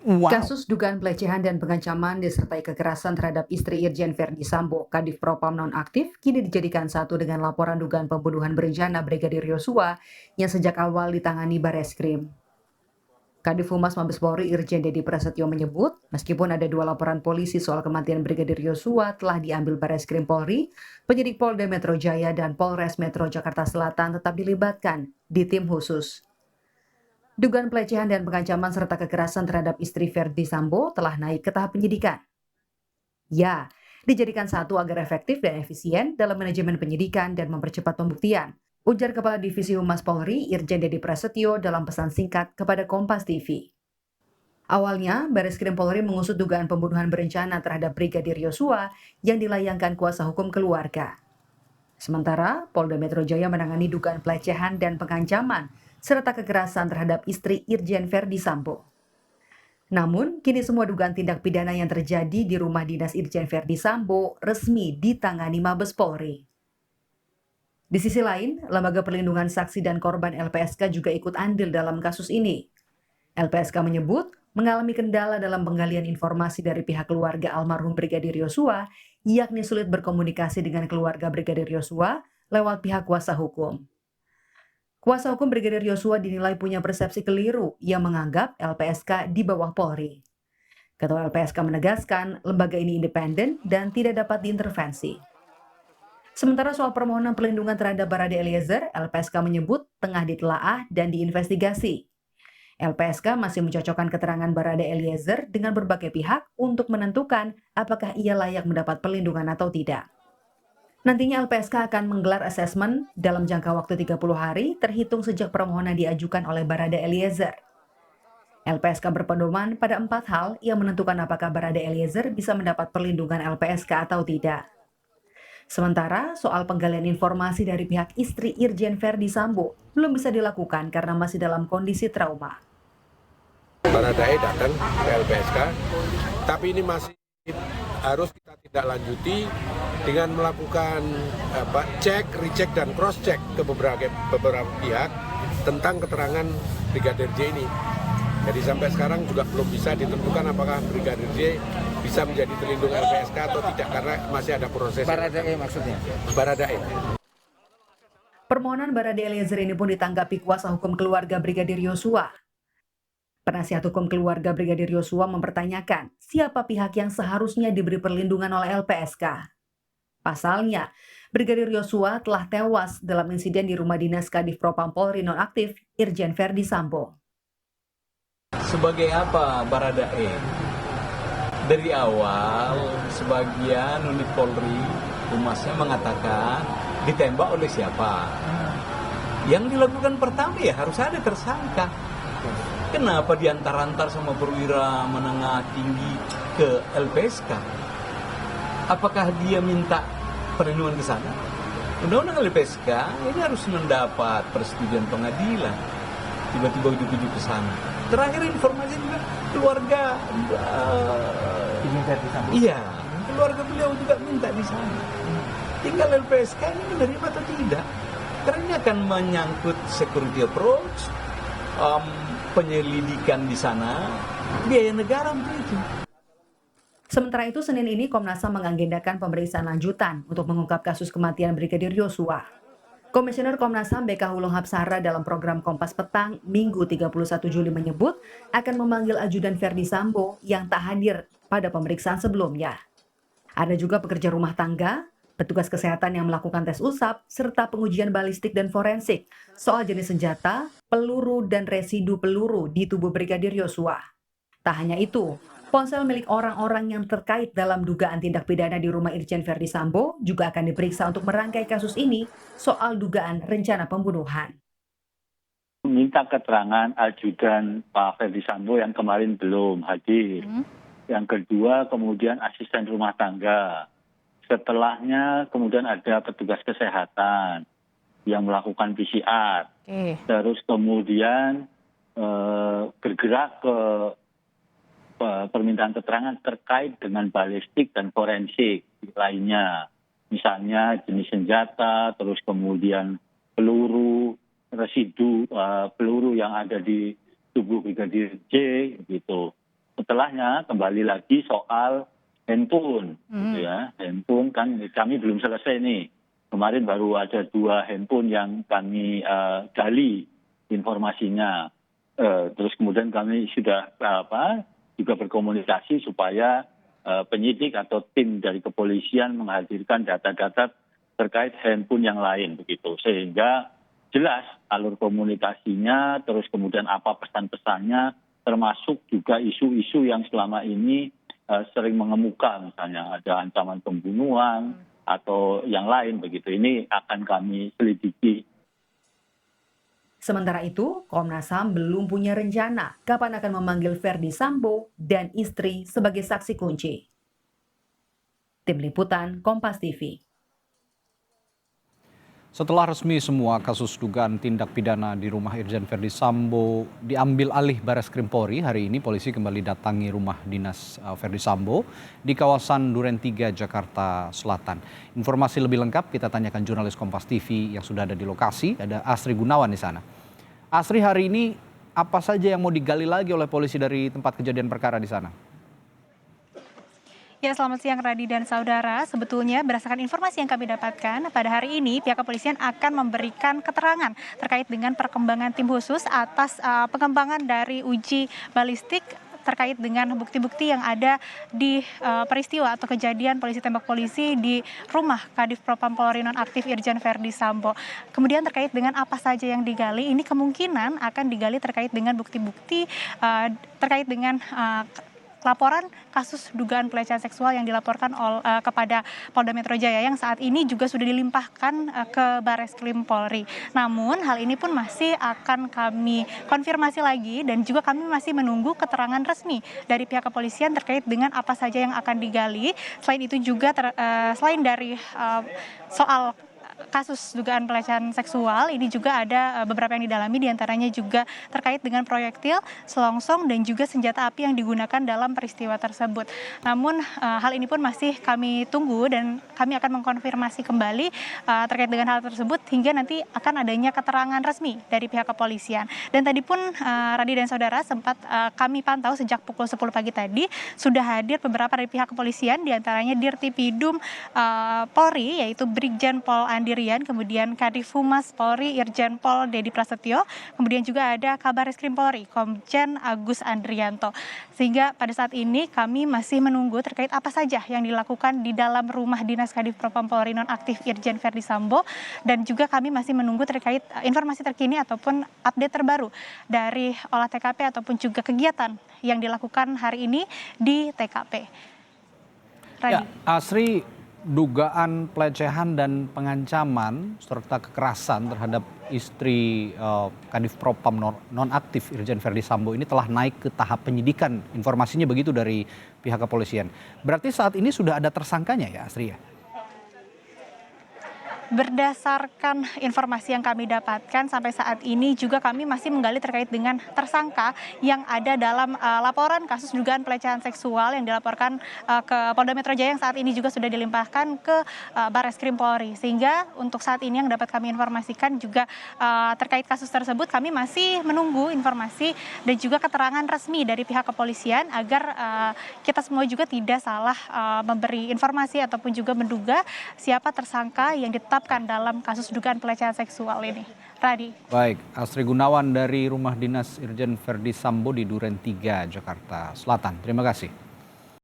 Wow. Kasus dugaan pelecehan dan pengancaman disertai kekerasan terhadap istri Irjen Verdi Sambo, Kadif Propam nonaktif, kini dijadikan satu dengan laporan dugaan pembunuhan berencana Brigadir Yosua yang sejak awal ditangani Bareskrim. Kadif Humas Mabes Polri Irjen Dedi Prasetyo menyebut, meskipun ada 2 laporan polisi soal kematian Brigadir Yosua telah diambil Bareskrim Polri, penyidik Polda Metro Jaya dan Polres Metro Jakarta Selatan tetap dilibatkan di tim khusus. Dugaan pelecehan dan pengancaman serta kekerasan terhadap istri Verdi Sambo telah naik ke tahap penyidikan. Ya, dijadikan satu agar efektif dan efisien dalam manajemen penyidikan dan mempercepat pembuktian, ujar Kepala Divisi Humas Polri Irjen Dedi Prasetyo dalam pesan singkat kepada Kompas TV. Awalnya, Bareskrim Polri mengusut dugaan pembunuhan berencana terhadap Brigadir Yosua yang dilayangkan kuasa hukum keluarga. Sementara, Polda Metro Jaya menangani dugaan pelecehan dan pengancaman serta kekerasan terhadap istri Irjen Verdi Sambo. Namun, kini semua dugaan tindak pidana yang terjadi di rumah dinas Irjen Verdi Sambo resmi ditangani Mabes Polri. Di sisi lain, Lembaga Perlindungan Saksi dan Korban LPSK juga ikut andil dalam kasus ini. LPSK menyebut mengalami kendala dalam penggalian informasi dari pihak keluarga almarhum Brigadir Yosua, yakni sulit berkomunikasi dengan keluarga Brigadir Yosua lewat pihak kuasa hukum. Kuasa hukum Brigadir Yosua dinilai punya persepsi keliru yang menganggap LPSK di bawah Polri. Ketua LPSK menegaskan lembaga ini independen dan tidak dapat diintervensi. Sementara soal permohonan perlindungan terhadap Barade Eliezer, LPSK menyebut tengah ditelaah dan diinvestigasi. LPSK masih mencocokkan keterangan Barade Eliezer dengan berbagai pihak untuk menentukan apakah ia layak mendapat perlindungan atau tidak. Nantinya LPSK akan menggelar asesmen dalam jangka waktu 30 hari terhitung sejak permohonan diajukan oleh Barade Eliezer. LPSK berpedoman pada 4 hal yang menentukan apakah Barade Eliezer bisa mendapat perlindungan LPSK atau tidak. Sementara soal penggalian informasi dari pihak istri Irjen Verdi Sambo belum bisa dilakukan karena masih dalam kondisi trauma. Baradae datang ke LPSK, tapi ini masih harus kita tidak lanjuti dengan melakukan cek, recheck, dan cross check ke beberapa pihak tentang keterangan Brigadir J ini. Jadi sampai sekarang juga belum bisa ditentukan apakah Brigadir J bisa menjadi terlindung LPSK atau tidak karena masih ada proses. Baradae maksudnya? Baradae. Permohonan Barade Eliezer ini pun ditanggapi kuasa hukum keluarga Brigadir Yosua. Penasihat hukum keluarga Brigadir Yosua mempertanyakan siapa pihak yang seharusnya diberi perlindungan oleh LPSK. Pasalnya, Brigadir Yosua telah tewas dalam insiden di rumah dinas Kadif Propam Polri nonaktif Irjen Verdi Sambo. Sebagai apa Baradae? Dari awal, sebagian unit Polri, Humasnya mengatakan ditembak oleh siapa. Yang dilakukan pertama ya harus ada tersangka. Kenapa diantar-antar sama perwira menengah tinggi ke LPSK? Apakah dia minta perlindungan ke sana? Undang-undang LPSK ini harus mendapat persetujuan pengadilan. Tiba-tiba ujuk-ujuk ke sana. Terakhir informasi juga keluarga iya, keluarga beliau juga minta di sana. Tinggal LPSK ini menerima atau tidak? Karena ini akan menyangkut security approach, penyelidikan di sana, biaya negara untuk itu. Sementara itu, Senin ini Komnas HAM mengagendakan pemeriksaan lanjutan untuk mengungkap kasus kematian Brigadir Yosua. Komisioner Komnas HAM BK Hulung Hapsara dalam program Kompas Petang Minggu 31 Juli menyebut akan memanggil ajudan Verdi Sambo yang tak hadir pada pemeriksaan sebelumnya. Ada juga pekerja rumah tangga, petugas kesehatan yang melakukan tes usap, serta pengujian balistik dan forensik soal jenis senjata, peluru, dan residu peluru di tubuh Brigadir Yosua. Tak hanya itu, ponsel milik orang-orang yang terkait dalam dugaan tindak pidana di rumah Irjen Verdi Sambo juga akan diperiksa untuk merangkai kasus ini soal dugaan rencana pembunuhan. Minta keterangan ajudan Pak Verdi Sambo yang kemarin belum hadir. Yang kedua, kemudian asisten rumah tangga. Setelahnya kemudian ada petugas kesehatan yang melakukan PCR. Terus kemudian bergerak ke permintaan keterangan terkait dengan balistik dan forensik lainnya. Misalnya jenis senjata, terus kemudian peluru, residu peluru yang ada di tubuh Brigadir J gitu. setelahnya kembali lagi soal handphone, gitu ya. Handphone kan kami belum selesai nih. Kemarin baru ada 2 handphone yang kami gali informasinya. Terus kemudian kami sudah juga berkomunikasi supaya penyidik atau tim dari kepolisian menghadirkan data-data terkait handphone yang lain begitu, sehingga jelas alur komunikasinya, terus kemudian apa pesan-pesannya, termasuk juga isu-isu yang selama ini sering mengemuka, misalnya ada ancaman pembunuhan atau yang lain begitu. Ini akan kami selidiki. Sementara itu, Komnas HAM belum punya rencana kapan akan memanggil Verdi Sambo dan istri sebagai saksi kunci. Tim Liputan Kompas TV. Setelah resmi semua kasus dugaan tindak pidana di rumah Irjen Verdi Sambo diambil alih Bares Krim Polri, hari ini polisi kembali datangi rumah dinas Verdi Sambo di kawasan Duren 3, Jakarta Selatan. Informasi lebih lengkap kita tanyakan jurnalis Kompas TV yang sudah ada di lokasi, ada Asri Gunawan di sana. Asri, hari ini apa saja yang mau digali lagi oleh polisi dari tempat kejadian perkara di sana? Ya, selamat siang Radi dan saudara. Sebetulnya berdasarkan informasi yang kami dapatkan, pada hari ini pihak kepolisian akan memberikan keterangan terkait dengan perkembangan tim khusus atas pengembangan dari uji balistik terkait dengan bukti-bukti yang ada di peristiwa atau kejadian polisi tembak polisi di rumah Kadif Propam Polri nonaktif Irjen Verdi Sambo. Kemudian terkait dengan apa saja yang digali, ini kemungkinan akan digali terkait dengan bukti-bukti terkait dengan laporan kasus dugaan pelecehan seksual yang dilaporkan kepada Polda Metro Jaya yang saat ini juga sudah dilimpahkan ke Bares Krim Polri. Namun hal ini pun masih akan kami konfirmasi lagi dan juga kami masih menunggu keterangan resmi dari pihak kepolisian terkait dengan apa saja yang akan digali. Selain itu juga selain dari soal kasus dugaan pelecehan seksual, ini juga ada beberapa yang didalami, diantaranya juga terkait dengan proyektil, selongsong, dan juga senjata api yang digunakan dalam peristiwa tersebut. Namun hal ini pun masih kami tunggu dan kami akan mengkonfirmasi kembali terkait dengan hal tersebut hingga nanti akan adanya keterangan resmi dari pihak kepolisian. Dan tadi pun Radi dan saudara sempat kami pantau sejak pukul 10 pagi tadi sudah hadir beberapa dari pihak kepolisian, diantaranya Dirtipidum Polri yaitu Brigjen Pol Andirian, kemudian Kadif Humas Polri Irjen Pol Dedi Prasetyo, kemudian juga ada Kabares Krim Polri Komjen Agus Andrianto. Sehingga pada saat ini kami masih menunggu terkait apa saja yang dilakukan di dalam rumah dinas Kadif Propam Polri nonaktif Irjen Verdi Sambo, dan juga kami masih menunggu terkait informasi terkini ataupun update terbaru dari olah TKP ataupun juga kegiatan yang dilakukan hari ini di TKP. Ya, Asri, dugaan pelecehan dan pengancaman serta kekerasan terhadap istri Kadif Propam nonaktif Irjen Verdi Sambo ini telah naik ke tahap penyidikan. Informasinya begitu dari pihak kepolisian. Berarti saat ini sudah ada tersangkanya ya, Asri ya? Berdasarkan informasi yang kami dapatkan sampai saat ini juga kami masih menggali terkait dengan tersangka yang ada dalam laporan kasus dugaan pelecehan seksual yang dilaporkan ke Polda Metro Jaya yang saat ini juga sudah dilimpahkan ke Bares Krim Polri. Sehingga untuk saat ini yang dapat kami informasikan juga terkait kasus tersebut kami masih menunggu informasi dan juga keterangan resmi dari pihak kepolisian agar kita semua juga tidak salah memberi informasi ataupun juga menduga siapa tersangka yang ditetapkan dalam kasus dugaan pelecehan seksual ini. Radi. Baik, Asri Gunawan dari rumah dinas Irjen Verdi Sambo di Duren 3, Jakarta Selatan. Terima kasih.